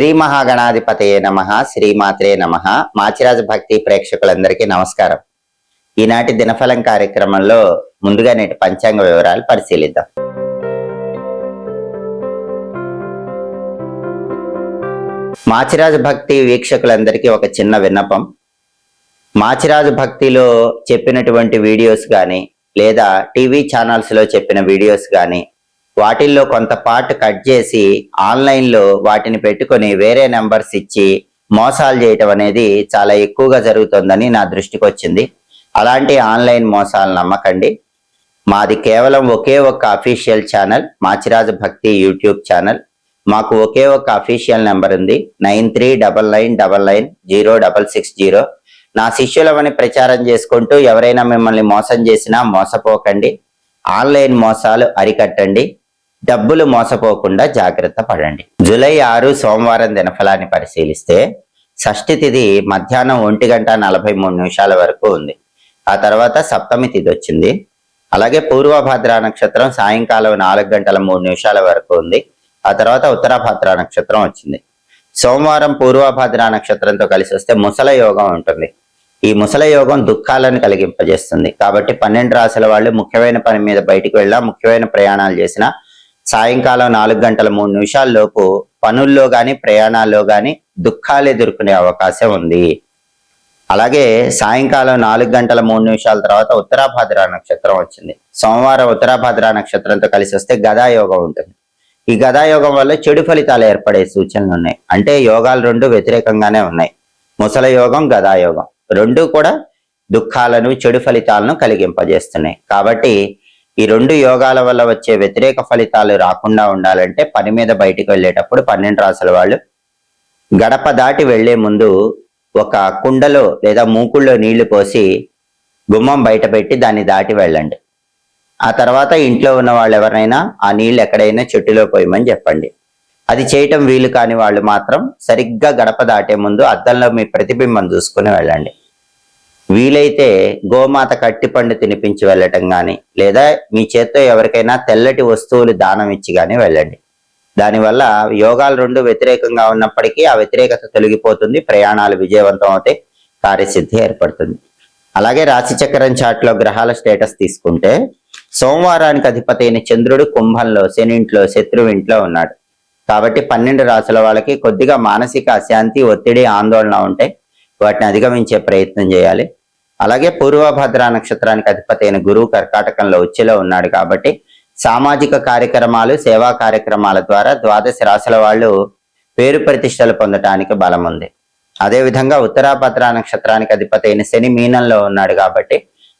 శ్రీ మహాగణాధిపతయే నమః, శ్రీమాత్రే నమః. మాచిరాజు భక్తి ప్రేక్షకులందరికీ నమస్కారం. ఈనాటి దినఫలం కార్యక్రమంలో ముందుగా నేటి పంచాంగ వివరాలు పరిశీలిద్దాం. మాచిరాజు భక్తి వీక్షకులందరికీ ఒక చిన్న విన్నపం. మాచిరాజు భక్తిలో చెప్పినటువంటి వీడియోస్ కానీ లేదా టీవీ ఛానల్స్ లో చెప్పిన వీడియోస్ కానీ వాటిల్లో కొంత పార్ట్ కట్ చేసి ఆన్లైన్లో వాటిని పెట్టుకొని వేరే నెంబర్స్ ఇచ్చి మోసాలు చేయటం అనేది చాలా ఎక్కువగా జరుగుతుందని నా దృష్టికి వచ్చింది. అలాంటి ఆన్లైన్ మోసాలు నమ్మకండి. మాది కేవలం ఒకే ఒక్క అఫీషియల్ ఛానల్, మాచిరాజు భక్తి యూట్యూబ్ ఛానల్. మాకు ఒకే ఒక్క అఫీషియల్ నెంబర్ ఉంది, 9399990660. నా శిష్యులమని ప్రచారం చేసుకుంటూ ఎవరైనా మిమ్మల్ని మోసం చేసినా మోసపోకండి. ఆన్లైన్ మోసాలు అరికట్టండి. డబ్బులు మోసపోకుండా జాగ్రత్త పడండి. జూలై 6 సోమవారం దినఫలాన్ని పరిశీలిస్తే షష్ఠి తిథి మధ్యాహ్నం 1:43 వరకు ఉంది. ఆ తర్వాత సప్తమి తిథి వచ్చింది. అలాగే పూర్వభద్ర నక్షత్రం సాయంకాలం 4:03 వరకు ఉంది. ఆ తర్వాత ఉత్తరాభద్ర నక్షత్రం వచ్చింది. సోమవారం పూర్వభద్ర నక్షత్రంతో కలిసి వస్తే ముసల యోగం ఉంటుంది. ఈ ముసల యోగం దుఃఖాలను కలిగింపజేస్తుంది. కాబట్టి 12 రాశుల వాళ్ళు ముఖ్యమైన పని మీద బయటికి వెళ్ళా, ముఖ్యమైన ప్రయాణాలు చేసినా సాయంకాలం 4:03 లోపు పనుల్లో గాని ప్రయాణాల్లో గాని దుఃఖాలు ఎదుర్కొనే అవకాశం ఉంది. అలాగే సాయంకాలం 4:03 తర్వాత ఉత్తరాభద్ర నక్షత్రం వచ్చింది. సోమవారం ఉత్తరాభద్ర నక్షత్రంతో కలిసి వస్తే గదాయోగం ఉంటుంది. ఈ గదాయోగం వల్ల చెడు ఫలితాలు ఏర్పడే సూచనలు ఉన్నాయి. అంటే యోగాలు రెండు వ్యతిరేకంగానే ఉన్నాయి. ముసల యోగం, గదాయోగం రెండు కూడా దుఃఖాలను, చెడు ఫలితాలను కలిగింపజేస్తున్నాయి. కాబట్టి ఈ రెండు యోగాల వల్ల వచ్చే వ్యతిరేక ఫలితాలు రాకుండా ఉండాలంటే పని మీద బయటికి వెళ్ళేటప్పుడు 12 రాసుల వాళ్ళు గడప దాటి వెళ్లే ముందు ఒక కుండలో లేదా మూకుళ్ళో నీళ్లు పోసి గుమ్మం బయట పెట్టి దాన్ని దాటి వెళ్ళండి. ఆ తర్వాత ఇంట్లో ఉన్న వాళ్ళు ఎవరైనా ఆ నీళ్లు ఎక్కడైనా చెట్టులో పోయమని చెప్పండి. అది చేయటం వీలు కాని వాళ్ళు మాత్రం సరిగ్గా గడప దాటే ముందు అద్దంలో మీ ప్రతిబింబం చూసుకుని వెళ్ళండి. వీలైతే గోమాత కట్టిపండు తినిపించి వెళ్ళటం కానీ లేదా మీ చేత్తో ఎవరికైనా తెల్లటి వస్తువులు దానం ఇచ్చి కానీ వెళ్ళండి. దానివల్ల యోగాలు రెండు వ్యతిరేకంగా ఉన్నప్పటికీ ఆ వ్యతిరేకత తొలగిపోతుంది, ప్రయాణాలు విజయవంతం అవుతాయి, కార్యసిద్ధి ఏర్పడుతుంది. అలాగే రాశిచక్రం చాట్లో గ్రహాల స్టేటస్ తీసుకుంటే సోమవారానికి అధిపతి అయిన చంద్రుడు కుంభంలో, శని ఇంట్లో, శత్రువు ఇంట్లో ఉన్నాడు. కాబట్టి 12 రాశుల వాళ్ళకి కొద్దిగా మానసిక అశాంతి, ఒత్తిడి, ఆందోళన ఉంటాయి. వాటిని అధిగమించే ప్రయత్నం చేయాలి. అలాగే పూర్వభద్ర నక్షత్రానికి అధిపతి అయిన గురువు కర్కాటకంలో ఉచ్చులో ఉన్నాడు. కాబట్టి సామాజిక కార్యక్రమాలు, సేవా కార్యక్రమాల ద్వారా ద్వాదశ రాశుల వాళ్ళు పేరు ప్రతిష్టలు పొందటానికి బలం ఉంది. అదేవిధంగా ఉత్తరాభద్ర నక్షత్రానికి అధిపతి అయిన శని మీనంలో ఉన్నాడు. కాబట్టి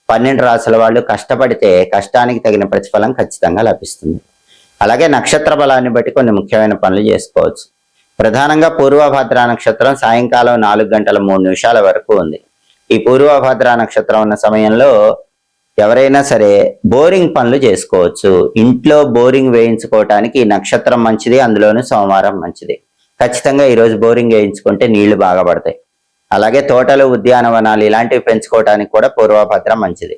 12 రాశుల వాళ్ళు కష్టపడితే కష్టానికి తగిన ప్రతిఫలం ఖచ్చితంగా లభిస్తుంది. అలాగే నక్షత్ర బలాన్ని బట్టి కొన్ని ముఖ్యమైన పనులు చేసుకోవచ్చు. ప్రధానంగా పూర్వభద్ర నక్షత్రం సాయంకాలం 4:03 వరకు ఉంది. ఈ పూర్వభద్ర నక్షత్రం ఉన్న సమయంలో ఎవరైనా సరే బోరింగ్ పనులు చేసుకోవచ్చు. ఇంట్లో బోరింగ్ వేయించుకోవటానికి ఈ నక్షత్రం మంచిది, అందులోనూ సోమవారం మంచిది. ఖచ్చితంగా ఈరోజు బోరింగ్ వేయించుకుంటే నీళ్లు బాగా పడతాయి. అలాగే తోటలు, ఉద్యానవనాలు ఇలాంటివి పెంచుకోవటానికి కూడా పూర్వభద్ర మంచిది.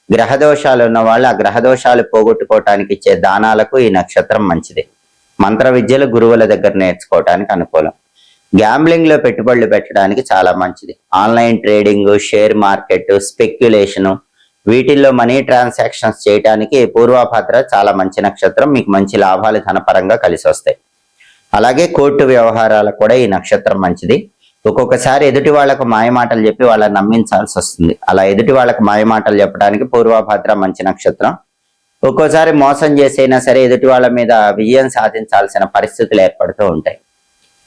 గ్రహదోషాలు ఉన్న వాళ్ళు ఆ గ్రహదోషాలు పోగొట్టుకోవటానికి ఇచ్చే దానాలకు ఈ నక్షత్రం మంచిది. మంత్ర విద్యలు గురువుల దగ్గర నేర్చుకోవటానికి అనుకూలం. గ్యాంబ్లింగ్ లో పెట్టుబడులు పెట్టడానికి చాలా మంచిది. Online trading, share market, speculation వీటిల్లో మనీ ట్రాన్సాక్షన్స్ చేయడానికి పూర్వభద్ర చాలా మంచి నక్షత్రం. మీకు మంచి లాభాలు ధనపరంగా కలిసి వస్తాయి. అలాగే కోర్టు వ్యవహారాలకు కూడా ఈ నక్షత్రం మంచిది. ఒక్కొక్కసారి ఎదుటి వాళ్లకు మాయమాటలు చెప్పి వాళ్ళని నమ్మించాల్సి వస్తుంది. అలా ఎదుటి వాళ్ళకు మాయమాటలు చెప్పడానికి పూర్వభద్ర మంచి నక్షత్రం. ఒక్కోసారి మోసం చేసైనా సరే ఎదుటి వాళ్ళ మీద విజయం సాధించాల్సిన పరిస్థితులు ఏర్పడుతూ ఉంటాయి.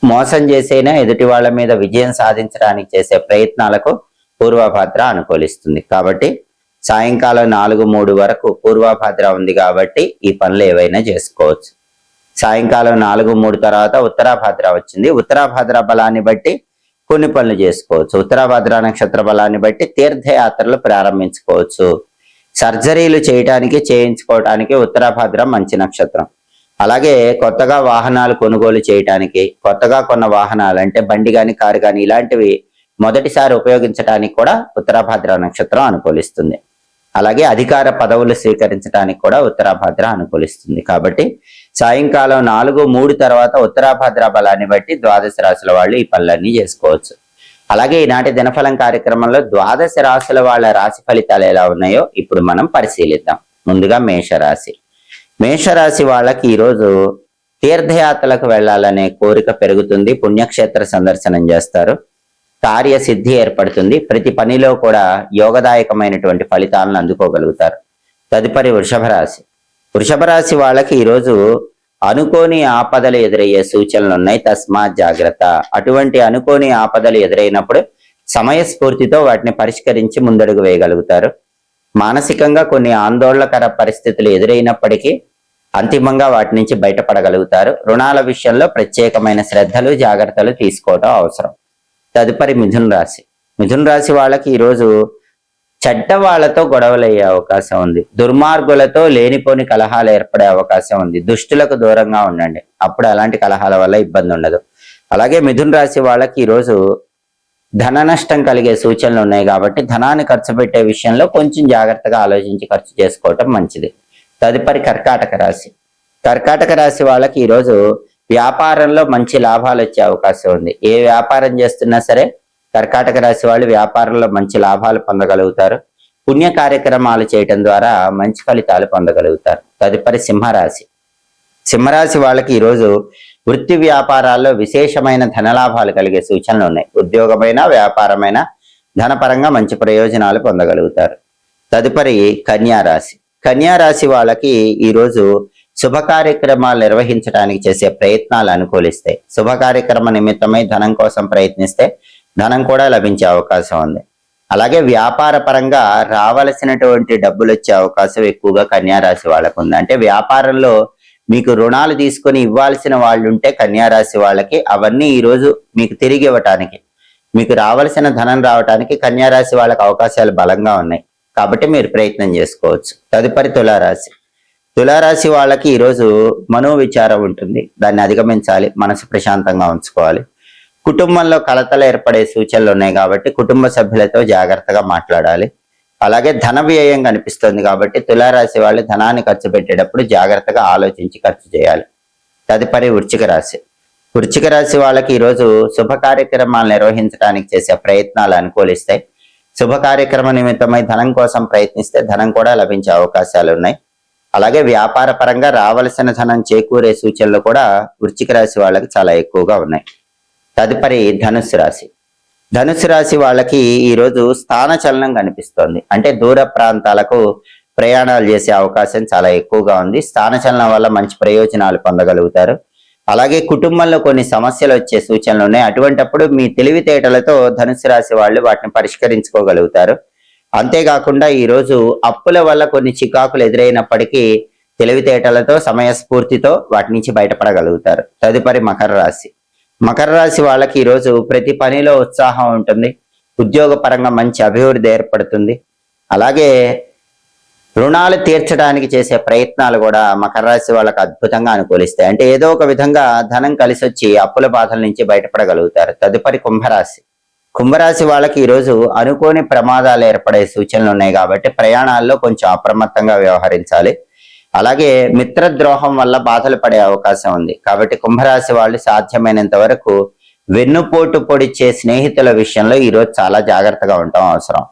మోసం చేసైనా ఎదుటి వాళ్ళ మీద విజయం సాధించడానికి చేసే ప్రయత్నాలకు పూర్వభద్ర అనుకూలిస్తుంది. కాబట్టి సాయంకాలం 4:03 వరకు పూర్వభద్ర ఉంది కాబట్టి ఈ పనులు ఏవైనా చేసుకోవచ్చు. సాయంకాలం 4:03 తర్వాత ఉత్తరాభద్ర వచ్చింది. ఉత్తరాభద్ర బలాన్ని బట్టి కొన్ని పనులు చేసుకోవచ్చు. ఉత్తరాభద్ర నక్షత్ర బలాన్ని బట్టి తీర్థయాత్రలు ప్రారంభించుకోవచ్చు. సర్జరీలు చేయటానికి, చేయించుకోవటానికి ఉత్తరాభద్ర మంచి నక్షత్రం. అలాగే కొత్తగా వాహనాలు కొనుగోలు చేయటానికి, కొత్తగా కొన్న వాహనాలు అంటే బండి కానీ, కారు కానీ ఇలాంటివి మొదటిసారి ఉపయోగించడానికి కూడా ఉత్తరాభద్ర నక్షత్రం అనుకూలిస్తుంది. అలాగే అధికార పదవులు స్వీకరించడానికి కూడా ఉత్తరాభద్ర అనుకూలిస్తుంది. కాబట్టి సాయంకాలం 4:03 తర్వాత ఉత్తరాభద్ర బలాన్ని బట్టి ద్వాదశ రాశుల వాళ్ళు ఈ పనులన్నీ చేసుకోవచ్చు. అలాగే ఈనాటి దినఫలం కార్యక్రమంలో ద్వాదశ రాశుల వాళ్ళ రాశి ఫలితాలు ఎలా ఉన్నాయో ఇప్పుడు మనం పరిశీలిద్దాం. ముందుగా మేషరాశి. మేషరాశి వాళ్ళకి ఈరోజు తీర్థయాత్రలకు వెళ్లాలనే కోరిక పెరుగుతుంది. పుణ్యక్షేత్ర సందర్శనం చేస్తారు. కార్యసిద్ధి ఏర్పడుతుంది. ప్రతి పనిలో కూడా యోగదాయకమైనటువంటి ఫలితాలను అందుకోగలుగుతారు. తదుపరి వృషభ రాశి. వృషభ రాశి వాళ్ళకి ఈరోజు అనుకోని ఆపదలు ఎదురయ్యే సూచనలు ఉన్నాయి. తస్మాత్ జాగ్రత్త. అటువంటి అనుకోని ఆపదలు ఎదురైనప్పుడు సమయస్ఫూర్తితో వాటిని పరిష్కరించి ముందడుగు వేయగలుగుతారు. మానసికంగా కొన్ని ఆందోళనకర పరిస్థితులు ఎదురైనప్పటికీ అంతిమంగా వాటి నుంచి బయటపడగలుగుతారు. రుణాల విషయంలో ప్రత్యేకమైన శ్రద్ధలు జాగ్రత్తలు తీసుకోవడం అవసరం. తదుపరి మిథున రాశి. మిథున రాశి వాళ్ళకి ఈరోజు చెడ్డ వాళ్లతో గొడవలు అయ్యే అవకాశం ఉంది. దుర్మార్గులతో లేనిపోని కలహాలు ఏర్పడే అవకాశం ఉంది. దుష్టులకు దూరంగా ఉండండి. అప్పుడు అలాంటి కలహాల వల్ల ఇబ్బంది ఉండదు. అలాగే మిథున రాశి వాళ్ళకి ఈరోజు ధన నష్టం కలిగే సూచనలు ఉన్నాయి కాబట్టి ధనాన్ని ఖర్చు పెట్టే విషయంలో కొంచెం జాగ్రత్తగా ఆలోచించి ఖర్చు చేసుకోవటం మంచిది. తదుపరి కర్కాటక రాశి. కర్కాటక రాశి వాళ్ళకి ఈరోజు వ్యాపారంలో మంచి లాభాలు వచ్చే అవకాశం ఉంది. ఏ వ్యాపారం చేస్తున్నా సరే కర్కాటక రాశి వాళ్ళు వ్యాపారంలో మంచి లాభాలు పొందగలుగుతారు. పుణ్య కార్యక్రమాలు చేయటం ద్వారా మంచి ఫలితాలు పొందగలుగుతారు. తదుపరి సింహరాశి. సింహరాశి వాళ్ళకి ఈరోజు వృత్తి వ్యాపారాల్లో విశేషమైన ధనలాభాలు కలిగే సూచనలు ఉన్నాయి. ఉద్యోగమైన వ్యాపారమైన ధనపరంగా మంచి ప్రయోజనాలు పొందగలుగుతారు. తదుపరి కన్యారాశి. కన్యారాశి వాళ్ళకి ఈరోజు శుభ కార్యక్రమాలు నిర్వహించడానికి చేసే ప్రయత్నాలు అనుకూలిస్తాయి. శుభ కార్యక్రమ నిమిత్తమై ధనం కోసం ప్రయత్నిస్తే ధనం కూడా లభించే అవకాశం ఉంది. అలాగే వ్యాపార పరంగా రావలసినటువంటి డబ్బులు వచ్చే అవకాశం ఎక్కువగా కన్యారాశి వాళ్ళకు ఉంది. అంటే వ్యాపారంలో మీకు రుణాలు తీసుకొని ఇవ్వాల్సిన వాళ్ళు ఉంటే కన్యారాశి వాళ్ళకి అవన్నీ ఈరోజు మీకు తిరిగి ఇవ్వటానికి, మీకు రావలసిన ధనం రావటానికి కన్యారాశి వాళ్ళకి అవకాశాలు బలంగా ఉన్నాయి. కాబట్టి మీరు ప్రయత్నం చేసుకోవచ్చు. తదుపరి తులారాశి. తులారాశి వాళ్ళకి ఈరోజు మనోవిచారం ఉంటుంది. దాన్ని అధిగమించాలి. మనసు ప్రశాంతంగా ఉంచుకోవాలి. కుటుంబంలో కలతలు ఏర్పడే సూచనలు ఉన్నాయి కాబట్టి కుటుంబ సభ్యులతో జాగ్రత్తగా మాట్లాడాలి. అలాగే ధన వ్యయం కనిపిస్తుంది కాబట్టి తులారాశి వాళ్ళు ధనాన్ని ఖర్చు పెట్టేటప్పుడు జాగ్రత్తగా ఆలోచించి ఖర్చు చేయాలి. తదుపరి వృశ్చిక రాశి. వృశ్చిక రాశి వాళ్ళకి ఈరోజు శుభ కార్యక్రమాలు నిర్వహించడానికి చేసే ప్రయత్నాలు అనుకూలిస్తాయి. శుభ కార్యక్రమ నిమిత్తమై ధనం కోసం ప్రయత్నిస్తే ధనం కూడా లభించే అవకాశాలు ఉన్నాయి. అలాగే వ్యాపార పరంగా రావలసిన ధనం చేకూరే సూచనలు కూడా వృశ్చిక రాశి వాళ్ళకి చాలా ఎక్కువగా ఉన్నాయి. తదుపరి ధనుస్సు రాశి. ధనుస్సు రాశి వాళ్ళకి ఈరోజు స్థాన చలనం కనిపిస్తోంది. అంటే దూర ప్రాంతాలకు ప్రయాణాలు చేసే అవకాశం చాలా ఎక్కువగా ఉంది. స్థాన చలనం వల్ల మంచి ప్రయోజనాలు పొందగలుగుతారు. అలాగే కుటుంబంలో కొన్ని సమస్యలు వచ్చే సూచనలు ఉన్నాయి. అటువంటప్పుడు మీ తెలివితేటలతో ధనుస్సు రాశి వాళ్ళు వాటిని పరిష్కరించుకోగలుగుతారు. అంతేకాకుండా ఈరోజు అప్పుల వల్ల కొన్ని చికాకులు ఎదురైనప్పటికీ తెలివితేటలతో సమయస్ఫూర్తితో వాటి నుంచి బయటపడగలుగుతారు. తదుపరి మకర రాశి. మకర రాశి వాళ్ళకి ఈరోజు ప్రతి పనిలో ఉత్సాహం ఉంటుంది. ఉద్యోగ పరంగా మంచి అభివృద్ధి ఏర్పడుతుంది. అలాగే రుణాలు తీర్చడానికి చేసే ప్రయత్నాలు కూడా మకర రాశి వాళ్ళకి అద్భుతంగా అనుకూలిస్తాయి. అంటే ఏదో ఒక విధంగా ధనం కలిసి వచ్చి అప్పుల బాధల నుంచి బయటపడగలుగుతారు. తదుపరి కుంభరాశి. కుంభరాశి వాళ్ళకి ఈరోజు అనుకోని ప్రమాదాలు ఏర్పడే సూచనలు ఉన్నాయి కాబట్టి ప్రయాణాల్లో కొంచెం అప్రమత్తంగా వ్యవహరించాలి. అలాగే మిత్రద్రోహం వల్ల బాధలు పడే అవకాశం ఉంది. కాబట్టి కుంభరాశి వాళ్ళు సాధ్యమైనంత వరకు వెన్నుపోటు పొడిచే స్నేహితుల విషయంలో ఈరోజు చాలా జాగ్రత్తగా ఉండటం అవసరం.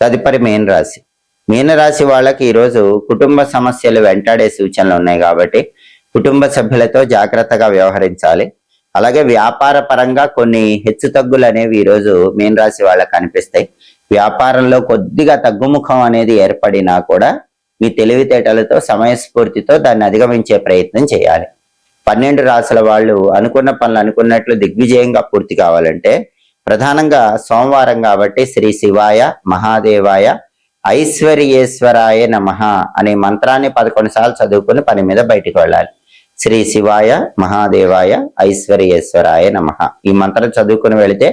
తదుపరి మీనరాశి. మీనరాశి వాళ్ళకి ఈరోజు కుటుంబ సమస్యలు వెంటాడే సూచనలు ఉన్నాయి కాబట్టి కుటుంబ సభ్యులతో జాగ్రత్తగా వ్యవహరించాలి. అలాగే వ్యాపార పరంగా కొన్ని హెచ్చుతగ్గులు అనేవి ఈరోజు మీనరాశి వాళ్ళకి కనిపిస్తాయి. వ్యాపారంలో కొద్దిగా తగ్గుముఖం అనేది ఏర్పడినా కూడా మీ తెలివితేటలతో సమయస్ఫూర్తితో దాన్ని అధిగమించే ప్రయత్నం చేయాలి. 12 రాశుల వాళ్ళు అనుకున్న పనులు అనుకున్నట్లు దిగ్విజయంగా పూర్తి కావాలంటే ప్రధానంగా సోమవారం కాబట్టి శ్రీ శివాయ మహాదేవాయ ఐశ్వర్యేశ్వరాయ నమః అనే మంత్రాన్ని 11 సార్లు చదువుకుని పని మీద బయటికి వెళ్ళాలి. శ్రీ శివాయ మహాదేవాయ ఐశ్వర్యేశ్వరాయ నమః ఈ మంత్రం చదువుకుని వెళితే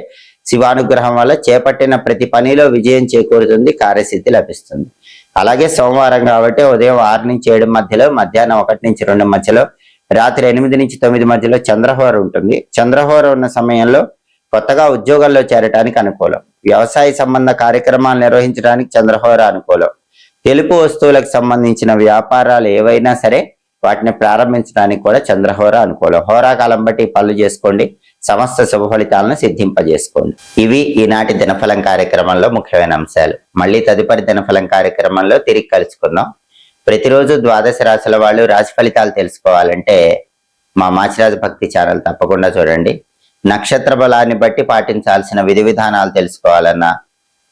శివానుగ్రహం వల్ల చేపట్టిన ప్రతి పనిలో విజయం చేకూరుతుంది. కార్యసిద్ధి లభిస్తుంది. అలాగే సోమవారం కాబట్టి ఉదయం 6 నుంచి 7 మధ్యలో, మధ్యాహ్నం 1 నుంచి 2 మధ్యలో, రాత్రి 8 నుంచి 9 మధ్యలో చంద్రహోర ఉంటుంది. చంద్రహోర ఉన్న సమయంలో కొత్తగా ఉద్యోగాల్లో చేరటానికి అనుకూలం. వ్యవసాయ సంబంధ కార్యక్రమాలు నిర్వహించడానికి చంద్రహోర అనుకూలం. తెలుపు వస్తువులకు సంబంధించిన వ్యాపారాలు ఏవైనా సరే వాటిని ప్రారంభించడానికి కూడా చంద్రహోర అనుకూలం. హోరాకాలం బట్టి ఈ పనులు చేసుకోండి, సమస్త శుభ ఫలితాలను సిద్ధింపజేసుకోండి. ఇవి ఈనాటి దినఫలం కార్యక్రమంలో ముఖ్యమైన అంశాలు. మళ్ళీ తదుపరి దినఫలం కార్యక్రమంలో తిరిగి కలుసుకుందాం. ప్రతిరోజు ద్వాదశ రాశుల వాళ్ళు రాశి ఫలితాలు తెలుసుకోవాలంటే మా మాచిరాజు భక్తి ఛానల్ తప్పకుండా చూడండి. నక్షత్ర బలాన్ని బట్టి పాటించాల్సిన విధి విధానాలు తెలుసుకోవాలన్నా,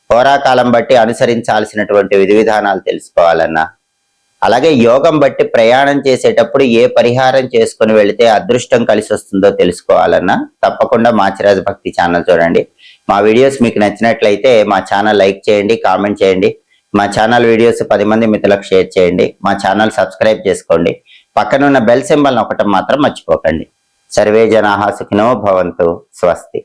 హోరాకాలం బట్టి అనుసరించాల్సినటువంటి విధి విధానాలు తెలుసుకోవాలన్నా, అలాగే యోగం బట్టి ప్రయాణం చేసేటప్పుడు ఏ పరిహారం చేసుకుని వెళితే అదృష్టం కలిసి వస్తుందో తెలుసుకోవాలన్నా తప్పకుండా మాచిరాజు భక్తి ఛానల్ చూడండి. మా వీడియోస్ మీకు నచ్చినట్లయితే మా ఛానల్ లైక్ చేయండి, కామెంట్ చేయండి. మా ఛానల్ వీడియోస్ 10 మంది మిత్రులకు షేర్ చేయండి. మా ఛానల్ సబ్స్క్రైబ్ చేసుకోండి. పక్కనున్న బెల్ సింబల్ నొక్కటం మాత్రం మర్చిపోకండి. సర్వే జనాః సుఖినో భవంతు. స్వస్తి.